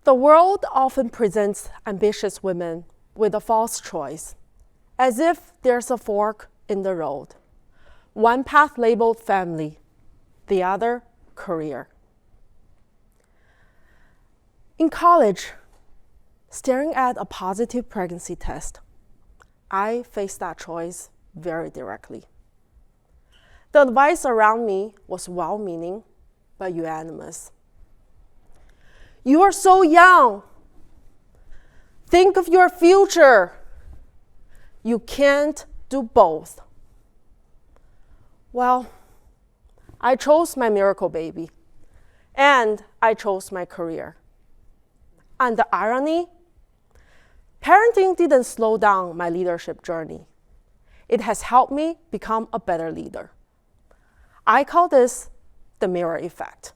The world often presents ambitious women with a false choice, as if there's a fork in the road. One path labeled family, the other career. In college, staring at a positive pregnancy test, I faced that choice very directly. The advice around me was well-meaning, but unanimous. You are so young. Think of your future. You can't do both. Well, I chose my miracle baby, and I chose my career. And the irony? Parenting didn't slow down my leadership journey. It has helped me become a better leader. I call this the mirror effect.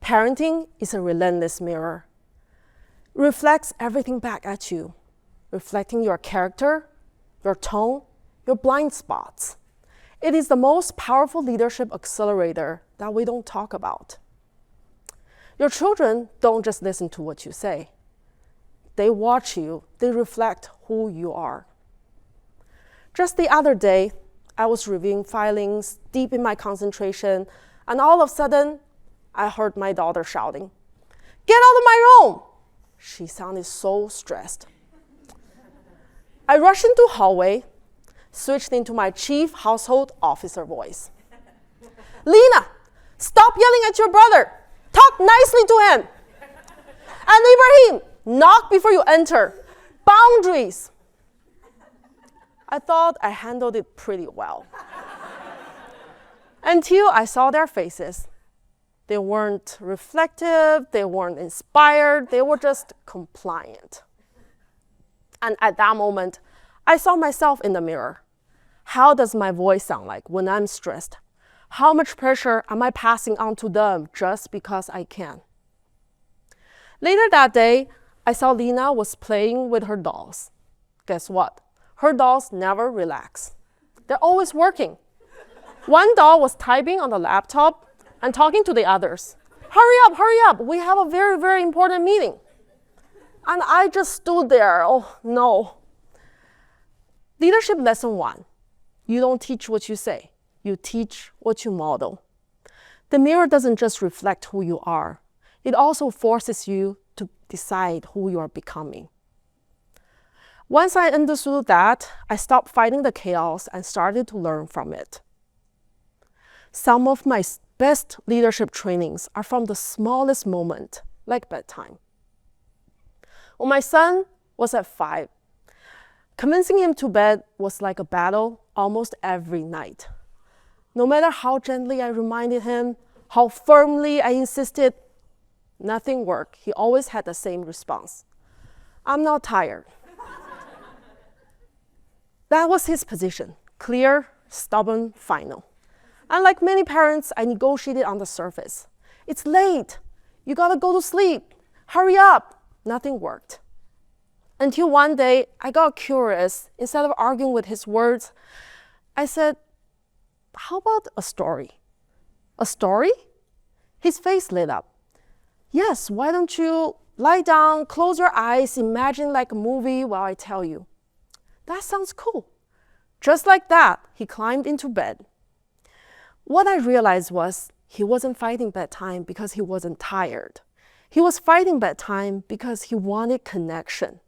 Parenting is a relentless mirror. It reflects everything back at you, reflecting your character, your tone, your blind spots. It is the most powerful leadership accelerator that we don't talk about. Your children don't just listen to what you say. They watch you. They reflect who you are. Just the other day, I was reviewing filings, deep in my concentration, and all of a sudden, I heard my daughter shouting, "Get out of my room!" She sounded so stressed. I rushed into the hallway, switched into my chief household officer voice. "Lena, stop yelling at your brother. Talk nicely to him. And Ibrahim, knock before you enter. Boundaries." I thought I handled it pretty well. Until I saw their faces. They weren't reflective, they weren't inspired, they were just compliant. And at that moment, I saw myself in the mirror. How does my voice sound like when I'm stressed? How much pressure am I passing on to them just because I can? Later that day, I saw Lena was playing with her dolls. Guess what? Her dolls never relax. They're always working. One doll was typing on the laptop and talking to the others. Hurry up, we have a very, very important meeting." And I just stood there, oh no. Leadership lesson 1, you don't teach what you say, you teach what you model. The mirror doesn't just reflect who you are, it also forces you to decide who you are becoming. Once I understood that, I stopped fighting the chaos and started to learn from it. Some of my best leadership trainings are from the smallest moment, like bedtime. When my son was at 5, convincing him to bed was like a battle almost every night. No matter how gently I reminded him, how firmly I insisted, nothing worked. He always had the same response. "I'm not tired." That was his position, clear, stubborn, final. And like many parents, I negotiated on the surface. "It's late. You gotta go to sleep. Hurry up." Nothing worked. Until one day, I got curious. Instead of arguing with his words, I said, "How about a story?" "A story?" His face lit up. "Yes, why don't you lie down, close your eyes, imagine like a movie while I tell you." "That sounds cool." Just like that, he climbed into bed. What I realized was he wasn't fighting bedtime because he wasn't tired. He was fighting bedtime because he wanted connection.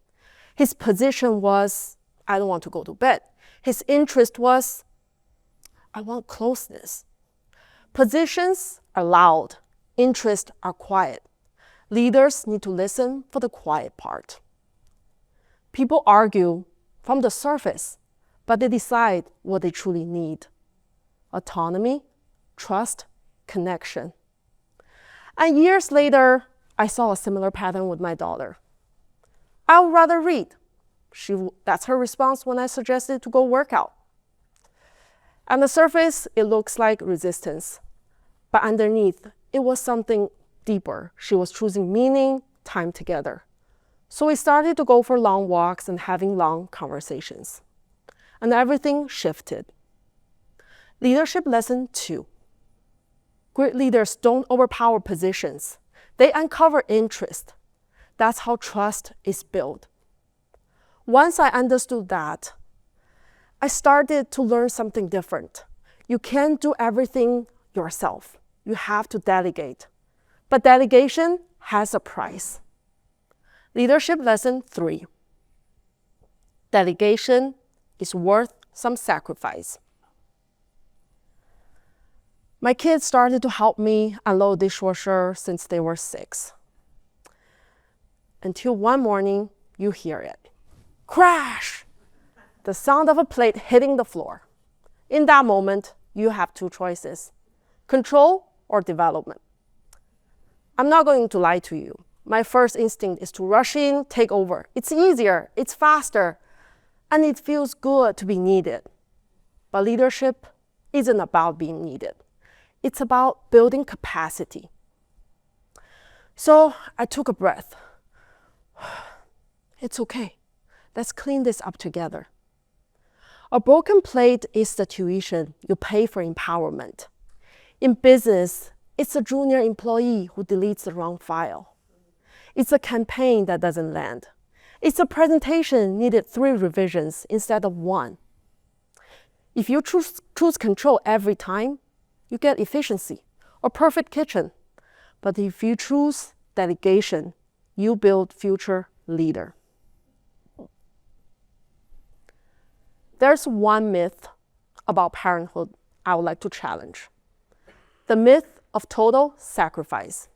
His position was, "I don't want to go to bed." His interest was, "I want closeness." Positions are loud. Interests are quiet. Leaders need to listen for the quiet part. People argue from the surface, but they decide what they truly need. Autonomy, trust, connection. And years later, I saw a similar pattern with my daughter. "I would rather read." That's her response when I suggested to go work out. On the surface, it looks like resistance. But underneath, it was something deeper. She was choosing meaning, time together. So we started to go for long walks and having long conversations. And everything shifted. Leadership lesson 2. Great leaders don't overpower positions. They uncover interest. That's how trust is built. Once I understood that, I started to learn something different. You can't do everything yourself. You have to delegate. But delegation has a price. Leadership lesson 3. Delegation is worth some sacrifice. My kids started to help me unload dishwasher since they were 6. Until one morning, you hear it. Crash! The sound of a plate hitting the floor. In that moment, you have 2 choices: control or development. I'm not going to lie to you. My first instinct is to rush in, take over. It's easier, it's faster, and it feels good to be needed. But leadership isn't about being needed. It's about building capacity. So I took a breath. It's okay. Let's clean this up together. A broken plate is the tuition you pay for empowerment. In business, it's a junior employee who deletes the wrong file. It's a campaign that doesn't land. It's a presentation needed 3 revisions instead of 1. If you choose control every time, you get efficiency or perfect kitchen. But if you choose delegation, you build future leader. There's one myth about parenthood I would like to challenge. The myth of total sacrifice.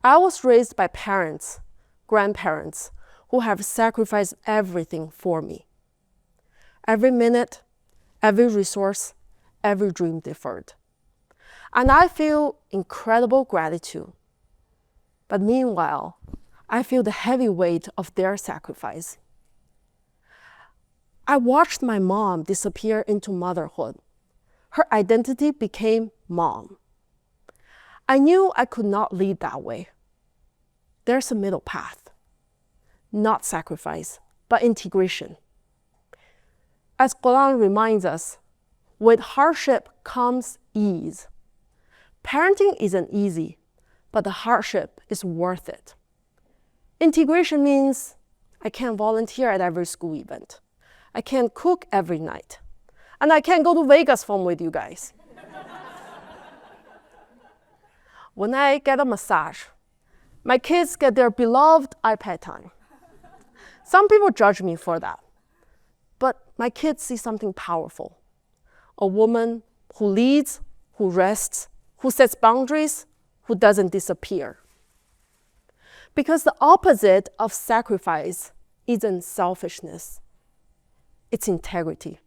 I was raised by parents, grandparents, who have sacrificed everything for me. Every minute, every resource, every dream deferred. And I feel incredible gratitude. But meanwhile, I feel the heavy weight of their sacrifice. I watched my mom disappear into motherhood. Her identity became mom. I knew I could not lead that way. There's a middle path. Not sacrifice, but integration. As Golan reminds us, with hardship comes ease. Parenting isn't easy, but the hardship is worth it. Integration means I can't volunteer at every school event. I can't cook every night. And I can't go to Vegas film with you guys. When I get a massage, my kids get their beloved iPad time. Some people judge me for that. But my kids see something powerful. A woman who leads, who rests, who sets boundaries, who doesn't disappear. Because the opposite of sacrifice isn't selfishness. It's integrity.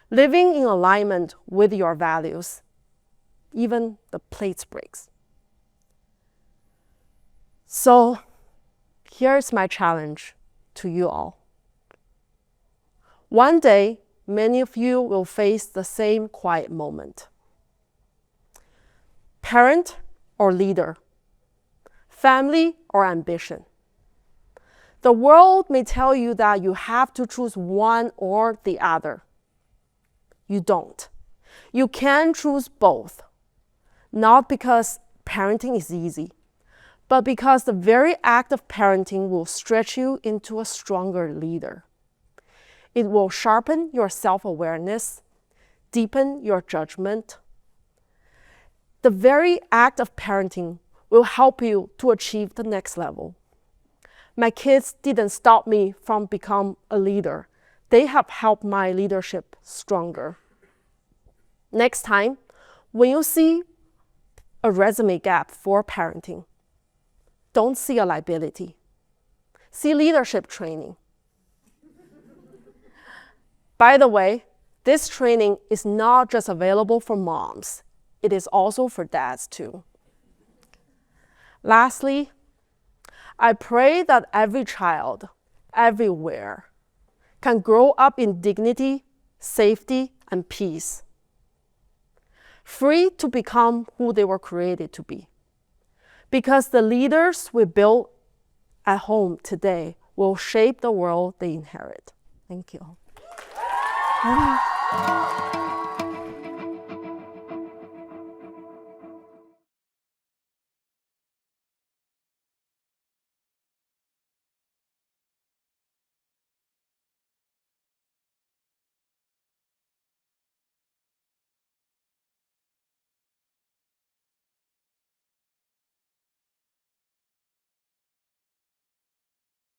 Living in alignment with your values, even the plates breaks. So here's my challenge to you all. One day, many of you will face the same quiet moment. Parent or leader, family or ambition. The world may tell you that you have to choose one or the other. You don't. You can choose both. Not because parenting is easy, but because the very act of parenting will stretch you into a stronger leader. It will sharpen your self-awareness, deepen your judgment. The very act of parenting will help you to achieve the next level. My kids didn't stop me from becoming a leader. They have helped my leadership stronger. Next time, when you see a resume gap for parenting, don't see a liability. See leadership training. By the way, this training is not just available for moms. It is also for dads too. Lastly, I pray that every child, everywhere, can grow up in dignity, safety, and peace. Free to become who they were created to be. Because the leaders we build at home today will shape the world they inherit. Thank you.